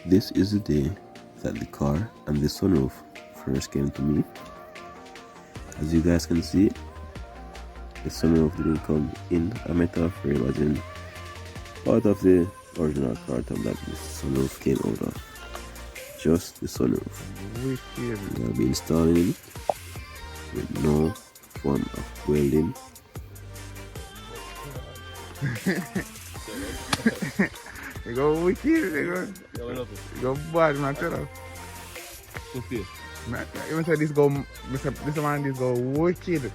This is the day that the car and the sunroof first came to me. As you guys can see, the sunroof didn't come in a metal frame, as in part of the original car top that the sunroof came out of. Just the sunroof. I'll be installing it with no form of welding. You go wicked, you go bad, man, tell us. Okay. Even say this man this go wicked.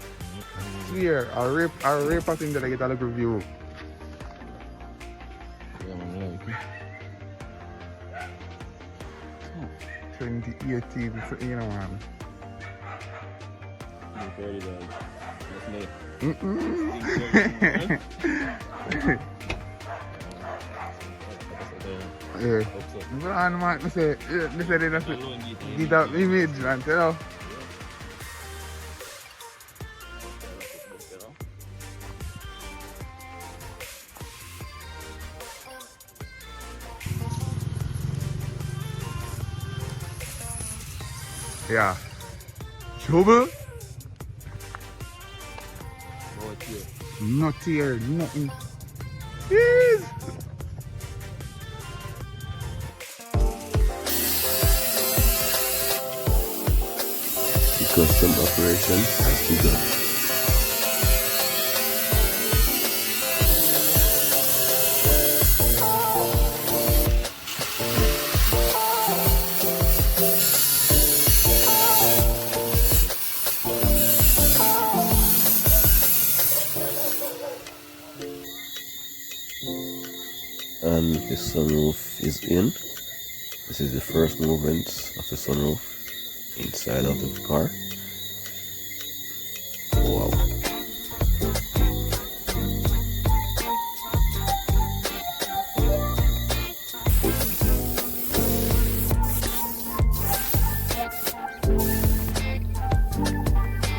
Swear, I'll rape passenger to get a little view. Yeah, man, like 2018, you know, man. Yeah. Man, I say they just get that image, man, you know. Yeah. Trouble? Not here, nothing. Yes. The custom operation has begun. And the sunroof is in. This is the first movement of the sunroof inside of the car. Wow.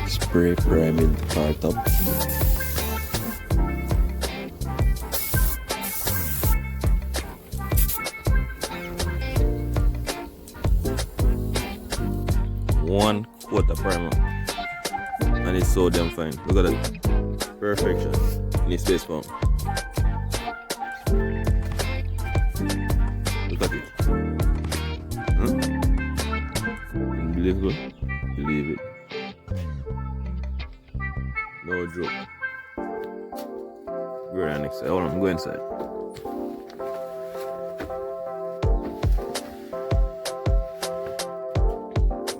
Spray priming the car top. one quarter primer, and it's so damn fine. Look at that, perfection in the space form. Look at it. Unbelievable. Believe it. No joke. Go around next side. Hold on, go inside.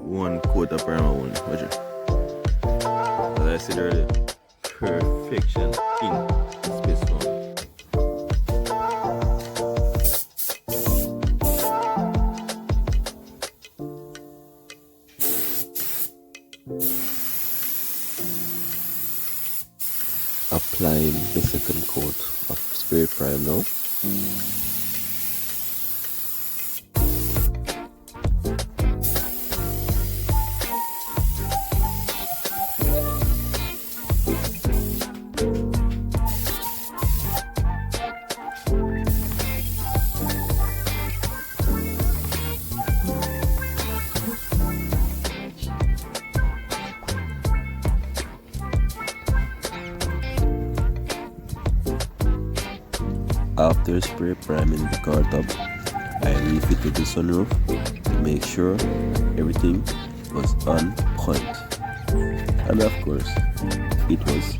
One quarter primer only. Watch it. As I said earlier, perfection in space form. Applying the second coat of spray prime now. After spray priming the car top, I refitted the sunroof to make sure everything was on point. And of course, it was.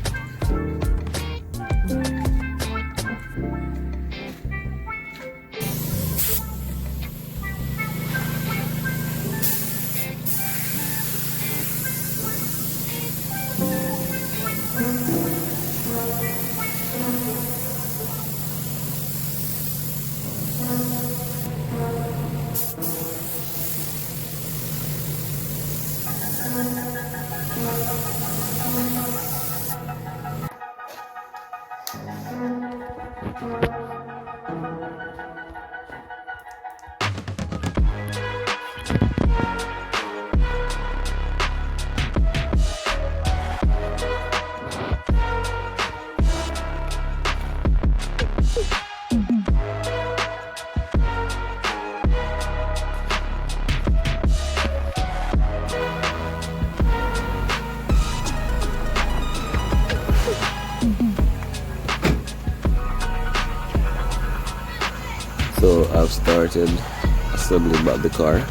So I've started assembling back the car.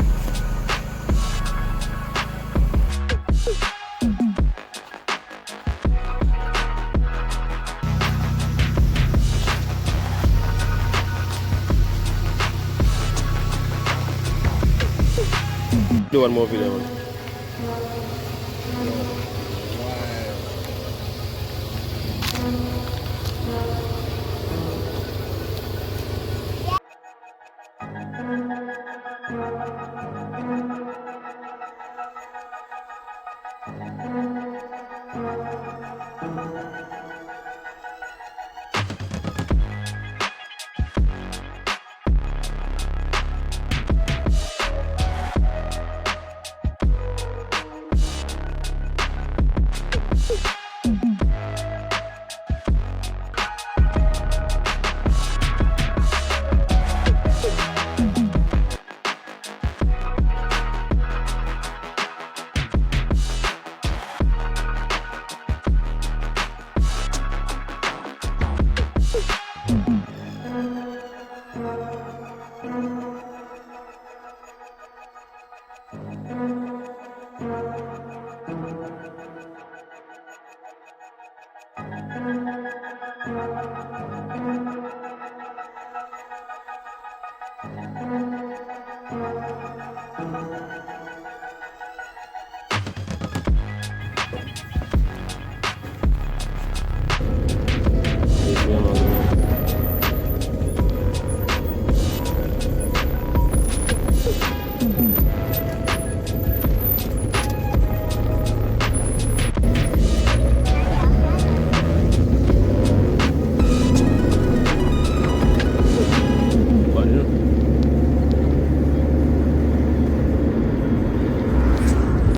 Do one more video. Man.